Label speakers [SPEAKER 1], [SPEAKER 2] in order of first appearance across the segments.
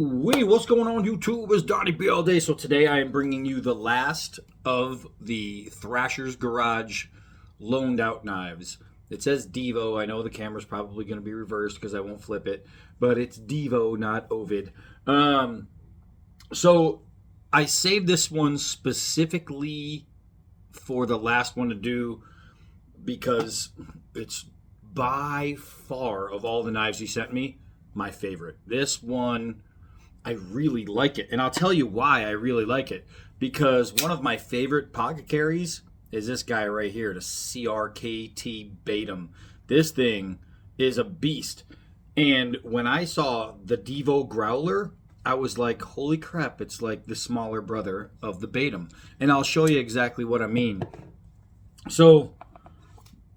[SPEAKER 1] Wait, what's going on YouTube? It's Donnie B all day. So today I am bringing you the last of the Thrasher's Garage loaned out knives. It says Divo. I know the camera's probably going to be reversed because I won't flip it, but it's Divo, not Ovid. So I saved this one specifically for the last one to do because it's by far of all the knives he sent me my favorite. This one, I really like it. And I'll tell you why I really like it. Because one of my favorite pocket carries is this guy right here, the CRKT Batum. This thing is a beast. And when I saw the Divo Growler, I was like, holy crap, it's like the smaller brother of the Batum. And I'll show you exactly what I mean. So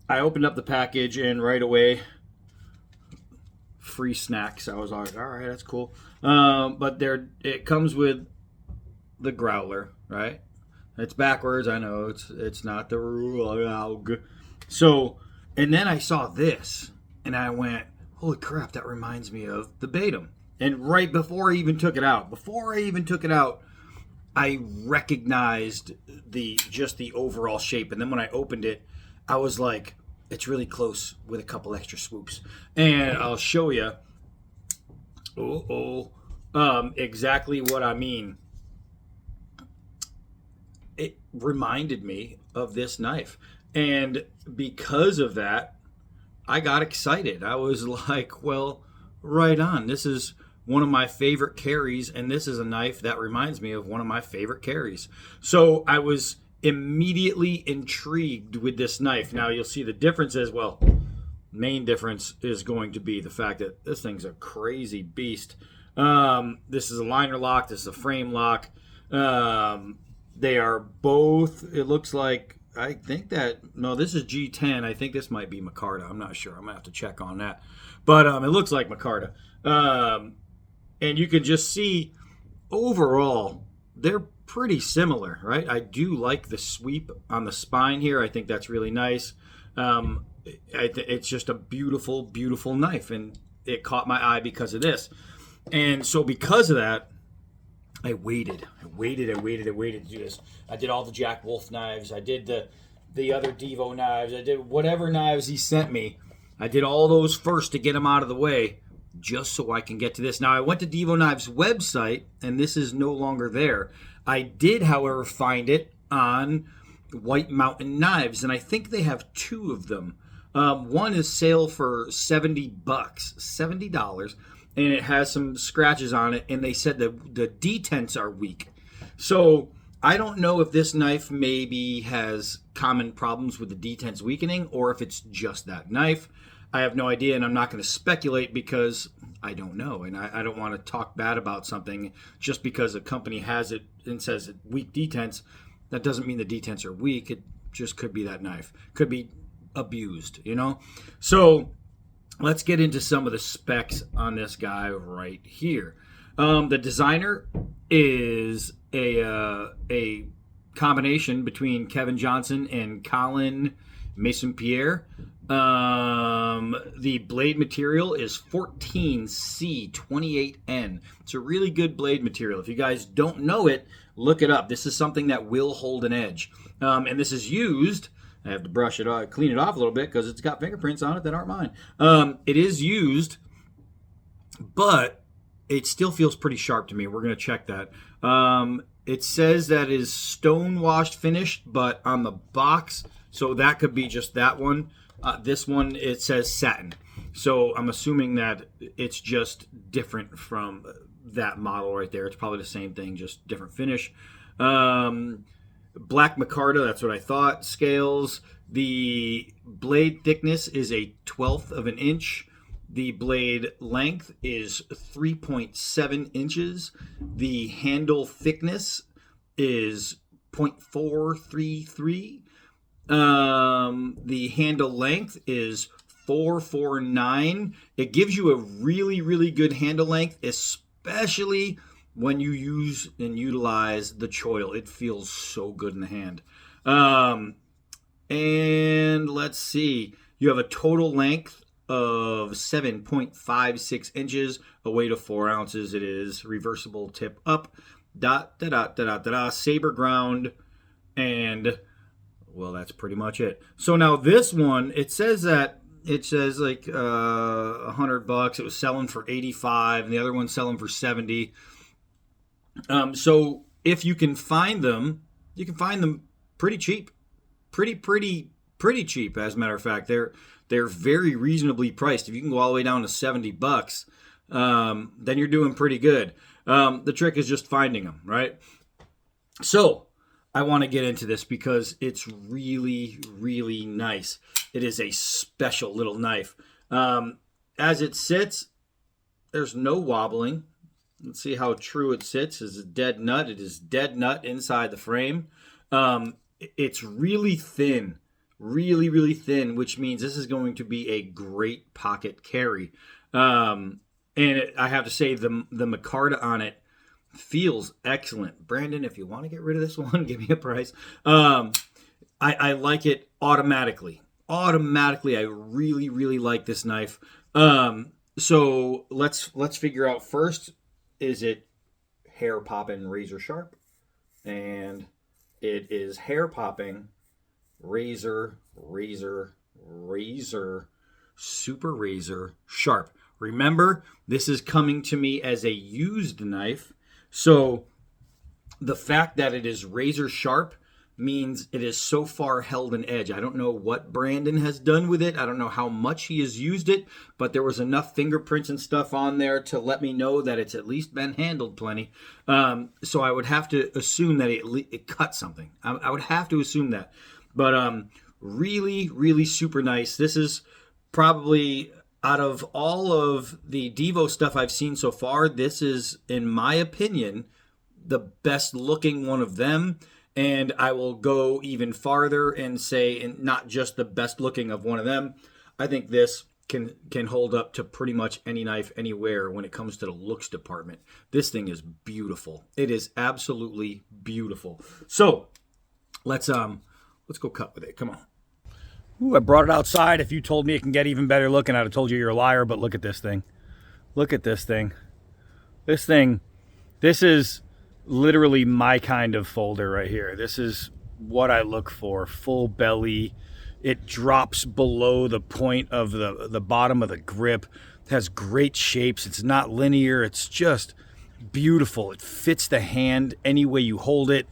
[SPEAKER 1] I opened up the package and right away, free snacks. I was like, all right, that's cool. But it comes with the growler, right? It's backwards. I know it's not the rule. So, and then I saw this, and I went, holy crap, that reminds me of the Batum. And right before I even took it out, I recognized the overall shape. And then when I opened it, I was like, it's really close with a couple extra swoops. And I'll show you exactly what I mean. It reminded me of this knife. And because of that, I got excited. I was like, well, right on. This is one of my favorite carries, and this is a knife that reminds me of one of my favorite carries. So I was immediately intrigued with this knife. Now you'll see the difference as well. Main difference is going to be the fact that this thing's a crazy beast. This is a liner lock. This is a frame lock. They are both, it looks like, I think that, no, this is G10. I think this might be micarta. I'm not sure. I'm going to have to check on that. But it looks like micarta. And you can just see overall, they're pretty similar, right? I do like the sweep on the spine here. I think that's really nice. It's just a beautiful, beautiful knife, and it caught my eye because of this. And so because of that, I waited to do this. I did all the Jack Wolf knives. I did the other Divo knives. I did whatever knives he sent me. I did all those first to get them out of the way, just so I can get to this. Now, I went to Divo Knives' website, and this is no longer there. I did, however, find it on White Mountain Knives, and I think they have two of them. One is sale for $70, $70, and it has some scratches on it, and they said that the detents are weak. So I don't know if this knife maybe has common problems with the detents weakening, or if it's just that knife. I have no idea, and I'm not going to speculate because I don't know, and I don't want to talk bad about something just because a company has it and says it weak detents. That doesn't mean the detents are weak. It just could be that knife. Could be abused, you know? So let's get into some of the specs on this guy right here. The designer is a combination between Kevin Johnson and Colin Mason-Pierre. The blade material is 14C28N. It's a really good blade material. If you guys don't know it, look it up. This is something that will hold an edge. And this is used, I have to brush it off, clean it off a little bit because it's got fingerprints on it that aren't mine. It is used, but it still feels pretty sharp to me. We're going to check that. It says that is stone washed finished, but on the box, so that could be just that one. This one, it says satin. So I'm assuming that it's just different from that model right there. It's probably the same thing, just different finish. Black micarta, that's what I thought. Scales. The blade thickness is a 1/12 of an inch. The blade length is 3.7 inches. The handle thickness is 0.433. The handle length is 449. It gives you a really, really good handle length, especially when you use and utilize the choil. It feels so good in the hand. And let's see. You have a total length of 7.56 inches, a weight of 4 ounces. It is reversible tip up, saber ground, and well, that's pretty much it. So now this one, it says like $100. It was selling for 85, and the other one's selling for 70. So if you can find them, you can find them pretty cheap, pretty cheap. As a matter of fact, they're very reasonably priced. If you can go all the way down to $70, then you're doing pretty good. The trick is just finding them, right? So I want to get into this because it's really, really nice. It is a special little knife. As it sits, there's no wobbling. Let's see how true it sits. It's a dead nut. It is dead nut inside the frame. It's really thin, really thin, which means this is going to be a great pocket carry. And I have to say the micarta on it feels excellent. Brandon, if you want to get rid of this one, give me a price. I like it automatically. I really like this knife. So let's figure out first, is it hair popping razor sharp? And it is hair popping razor super razor sharp. Remember, this is coming to me as a used knife. So the fact that it is razor sharp means it is so far held an edge. I don't know what Brandon has done with it. I don't know how much he has used it, but there was enough fingerprints and stuff on there to let me know that it's at least been handled plenty. So I would have to assume that it cut something. I would have to assume that. But really super nice. This is probably, out of all of the Divo stuff I've seen so far, this is, in my opinion, the best looking one of them. And I will go even farther and say, and not just the best looking of one of them, I think this can hold up to pretty much any knife anywhere when it comes to the looks department. This thing is beautiful. It is absolutely beautiful. So let's go cut with it. Come on.
[SPEAKER 2] Ooh, I brought it outside. If you told me it can get even better looking, I'd have told you you're a liar, but look at this thing. Look at this thing. This is literally my kind of folder right here. This is what I look for. Full belly. It drops below the point of the bottom of the grip. It has great shapes. It's not linear. It's just beautiful. It fits the hand any way you hold it.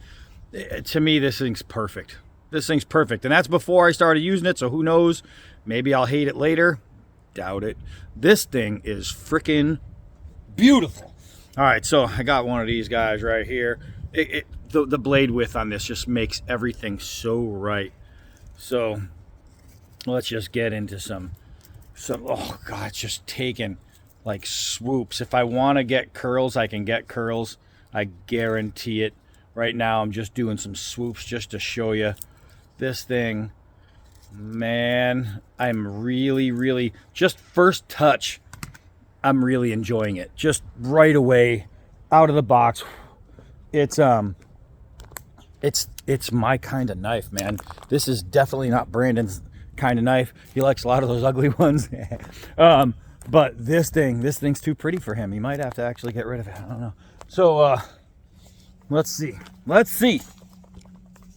[SPEAKER 2] To me, this thing's perfect. This thing's perfect. And that's before I started using it, so who knows? Maybe I'll hate it later. Doubt it. This thing is freaking beautiful. All right, so I got one of these guys right here. The blade width on this just makes everything so right. So let's just get into some. Oh God, it's just taking like swoops. If I want to get curls, I can get curls. I guarantee it. Right now, I'm just doing some swoops just to show you this thing. Man, I'm really just first touch. I'm really enjoying it. Just right away, out of the box. It's my kind of knife, man. This is definitely not Brandon's kind of knife. He likes a lot of those ugly ones. But this thing's too pretty for him. He might have to actually get rid of it. I don't know. So let's see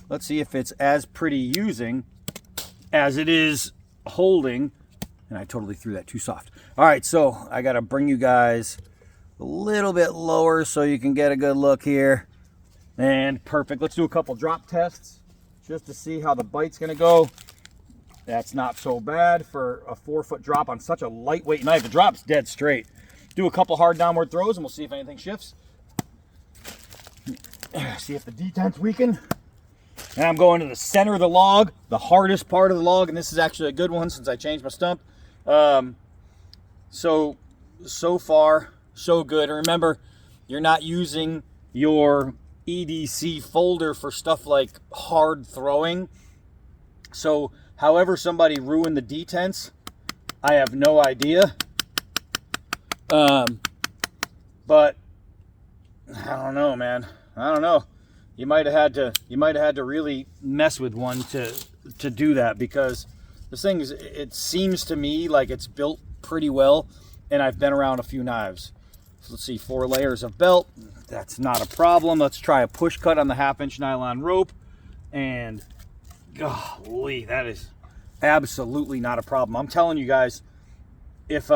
[SPEAKER 2] if it's as pretty using as it is holding. And I totally threw that too soft. All right, so I got to bring you guys a little bit lower so you can get a good look here. And perfect. Let's do a couple drop tests just to see how the bite's going to go. That's not so bad for a 4-foot drop on such a lightweight knife. The drop's dead straight. Do a couple hard downward throws and we'll see if anything shifts. See if the detent's weakened. And I'm going to the center of the log, the hardest part of the log, and this is actually a good one since I changed my stump. So far, so good. And remember, you're not using your EDC folder for stuff like hard throwing. So however somebody ruined the detents, I have no idea. But I don't know, man. I don't know. You might have had to really mess with one to do that, because This thing is, it seems to me like it's built pretty well, and I've been around a few knives. So let's see, 4 layers of belt. That's not a problem. Let's try a push cut on the 1/2-inch nylon rope, and golly, that is absolutely not a problem. I'm telling you guys, if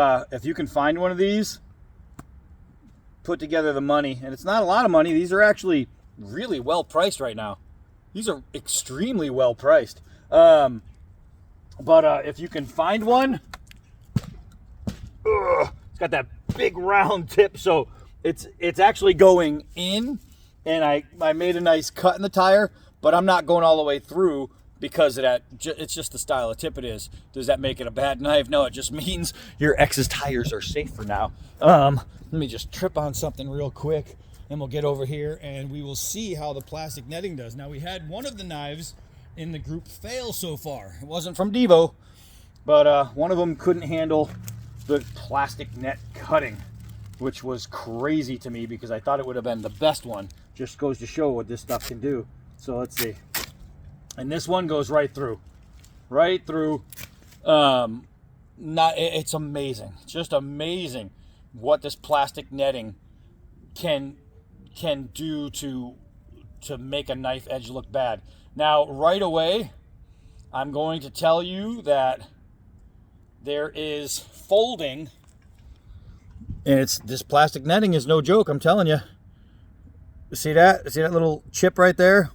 [SPEAKER 2] you can find one of these, put together the money, and it's not a lot of money. These are actually really well priced right now. These are extremely well priced. But if you can find one, it's got that big round tip, so it's actually going in, and I made a nice cut in the tire, but I'm not going all the way through because of that. It's just the style of tip it is. Does that make it a bad knife? No, it just means your ex's tires are safe for now. Let me just trip on something real quick, and we'll get over here and we will see how the plastic netting does. Now, we had one of the knives in the group fail so far. It wasn't from Divo, but one of them couldn't handle the plastic net cutting, which was crazy to me because I thought it would have been the best one. Just goes to show what this stuff can do. So let's see. And this one goes right through. Right through. It's amazing. Just amazing what this plastic netting can do to make a knife edge look bad. Now, right away, I'm going to tell you that there is folding, and this plastic netting is no joke, I'm telling you. See that? See that little chip right there?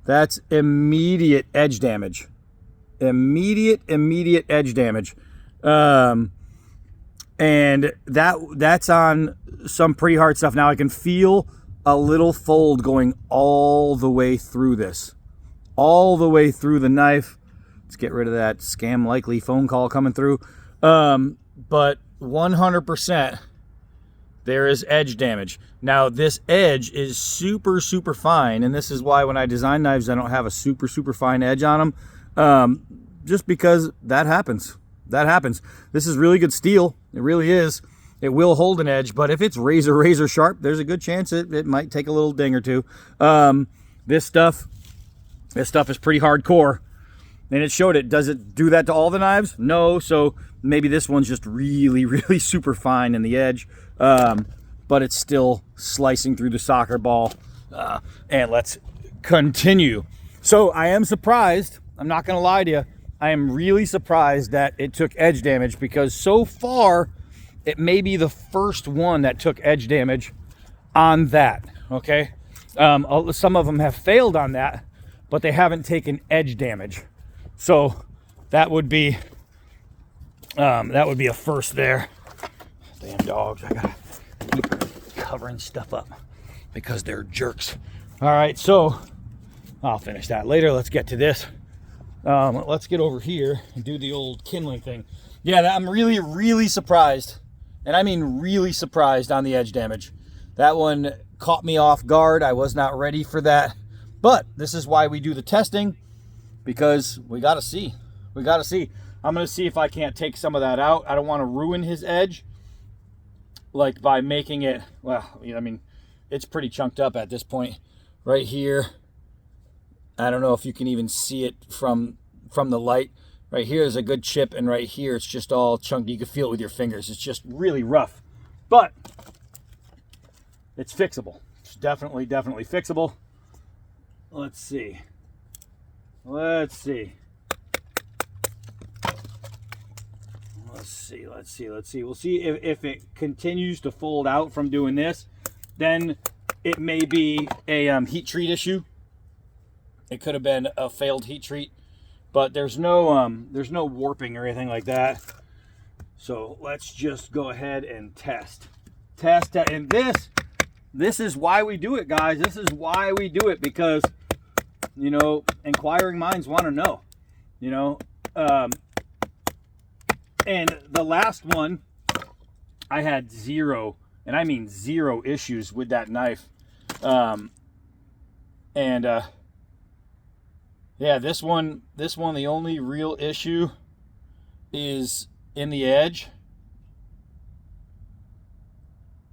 [SPEAKER 2] That's immediate edge damage. Immediate edge damage. And that's on some pretty hard stuff. Now I can feel a little fold going all the way through this. All the way through the knife. Let's get rid of that scam likely phone call coming through. But 100% there is edge damage. Now this edge is super fine, and this is why when I design knives I don't have a super fine edge on them. Just because that happens. That happens. This is really good steel. It really is. It will hold an edge, but if it's razor sharp, there's a good chance it might take a little ding or two. This stuff is pretty hardcore, and it showed it. Does it do that to all the knives? No. So maybe this one's just really super fine in the edge, but it's still slicing through the soccer ball. And let's continue. So I am surprised. I'm not going to lie to you. I am really surprised that it took edge damage, because so far it may be the first one that took edge damage on that. Okay, some of them have failed on that, but they haven't taken edge damage. So that would be a first there. Damn dogs! I gotta keep covering stuff up because they're jerks. All right, so I'll finish that later. Let's get to this. Let's get over here and do the old kindling thing. Yeah, I'm really surprised, and I mean really surprised on the edge damage. That one caught me off guard. I was not ready for that, but this is why we do the testing, because we got to see. I'm going to see if I can't take some of that out. I don't want to ruin his edge, like by making it, well, I mean, it's pretty chunked up at this point. Right here, I don't know if you can even see it from the light. Right here is a good chip, and right here it's just all chunky. You can feel it with your fingers. It's just really rough, but it's fixable. It's definitely fixable. Let's see. We'll see if it continues to fold out from doing this. Then it may be a heat treat issue. It could have been a failed heat treat, but there's no warping or anything like that. So let's just go ahead and test. And this is why we do it, guys. This is why we do it, because, you know, inquiring minds want to know, you know. And the last one, I had zero, and I mean zero issues with that knife. Yeah, this one, the only real issue is in the edge.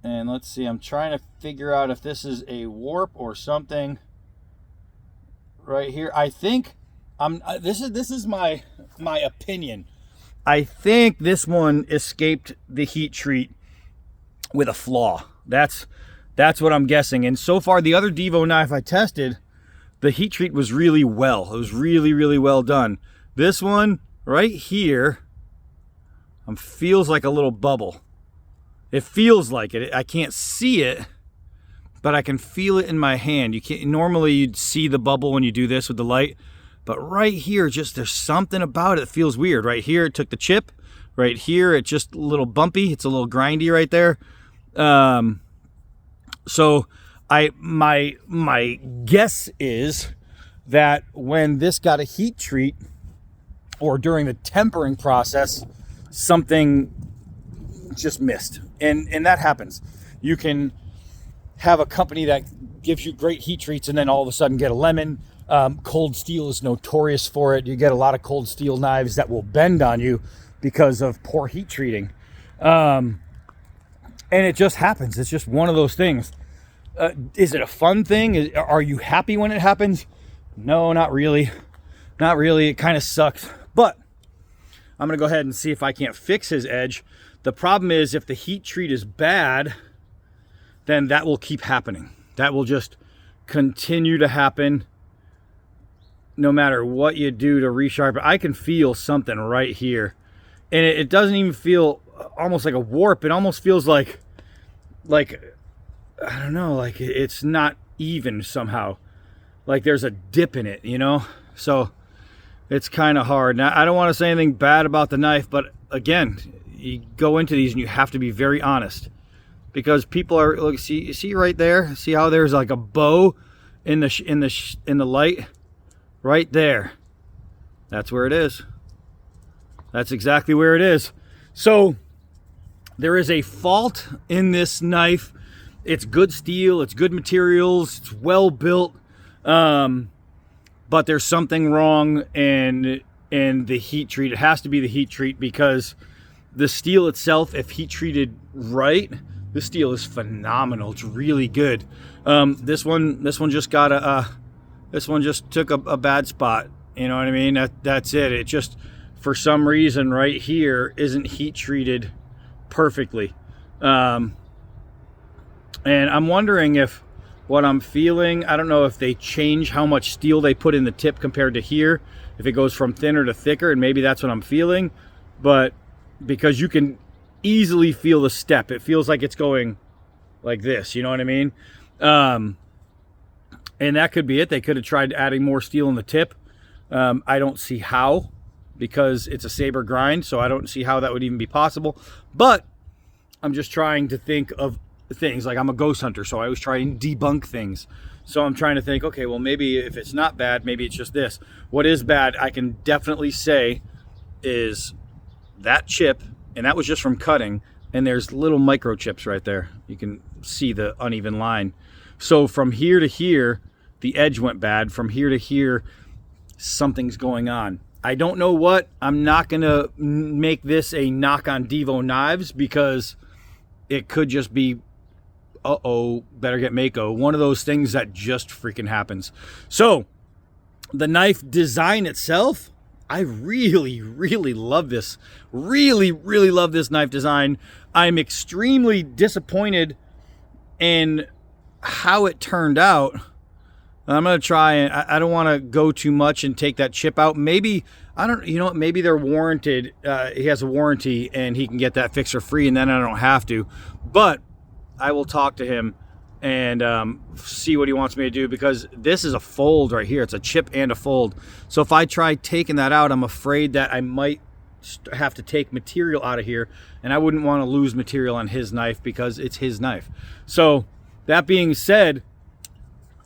[SPEAKER 2] And let's see, I'm trying to figure out if this is a warp or something right here. I think This is my opinion. I think this one escaped the heat treat with a flaw. That's what I'm guessing. And so far, the other Divo knife I tested, the heat treat was really well. It was really, really well done. This one right here feels like a little bubble. It feels like it. I can't see it, but I can feel it in my hand. You can't, normally you'd see the bubble when you do this with the light, but right here, just there's something about it that feels weird. Right here, it took the chip. Right here, it's just a little bumpy. It's a little grindy right there. So my guess is that when this got a heat treat or during the tempering process, something just missed. And that happens. You can have a company that gives you great heat treats and then all of a sudden get a lemon. Cold steel is notorious for it. You get a lot of cold steel knives that will bend on you because of poor heat treating. And it just happens. It's just one of those things. Is it a fun thing? Are you happy when it happens? No, not really. Not really. It kind of sucks. But I'm going to go ahead and see if I can't fix his edge. The problem is if the heat treat is bad, then that will keep happening. That will just continue to happen no matter what you do to resharpen. I can feel something right here. And it doesn't even feel almost like a warp. It almost feels like I don't know, like it's not even somehow. Like there's a dip in it, you know? So it's kind of hard. Now, I don't want to say anything bad about the knife, but again, you go into these and you have to be very honest. Because people are, look, see right there? See how there's like a bow in the light? Right there. That's where it is. That's exactly where it is. So there is a fault in this knife. It's good steel, it's good materials, it's well built, but there's something wrong in the heat treat. It has to be the heat treat because the steel itself, if heat treated right, this steel is phenomenal. It's really good. This one just got this one just took a bad spot. You know what I mean? That's it. It just, for some reason right here, isn't heat treated perfectly. And I'm wondering if what I'm feeling, I don't know if they change how much steel they put in the tip compared to here, if it goes from thinner to thicker, and maybe that's what I'm feeling. But because you can easily feel the step, it feels like it's going like this, you know what I mean? And that could be it. They could have tried adding more steel in the tip. I don't see how, because it's a saber grind, so I don't see how that would even be possible. But I'm just trying to think of things. Like, I'm a ghost hunter, so I always try and debunk things. So I'm trying to think, okay, well, maybe if it's not bad, maybe it's just this. What is bad, I can definitely say, is that chip, and that was just from cutting, and there's little microchips right there. You can see the uneven line. So from here to here, the edge went bad. From here to here, something's going on. I don't know what. I'm not going to make this a knock on Divo Knives, because it could just be, uh-oh, better get Mako. One of those things that just freaking happens. So the knife design itself, I really, really love this. Really, really love this knife design. I'm extremely disappointed in how it turned out. I'm going to try, and I don't want to go too much and take that chip out. Maybe, I don't, you know what, maybe they're warranted. He has a warranty and he can get that fixed for free, and then I don't have to. But I will talk to him and see what he wants me to do, because this is a fold right here. It's a chip and a fold. So if I try taking that out, I'm afraid that I might have to take material out of here, and I wouldn't want to lose material on his knife because it's his knife. So that being said,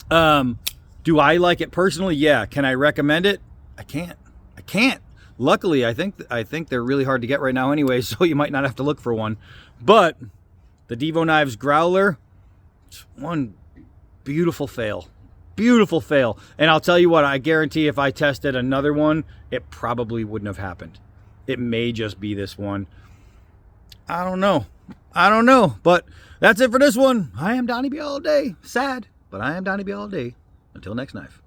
[SPEAKER 2] do I like it personally? Yeah. Can I recommend it? I can't. Luckily, I think they're really hard to get right now anyway, so you might not have to look for one. But the Divo Knives Growler, it's one beautiful fail. Beautiful fail. And I'll tell you what, I guarantee if I tested another one, it probably wouldn't have happened. It may just be this one. I don't know. But that's it for this one. I am Donnie B all day. Sad, but I am Donnie B all day. Until next knife.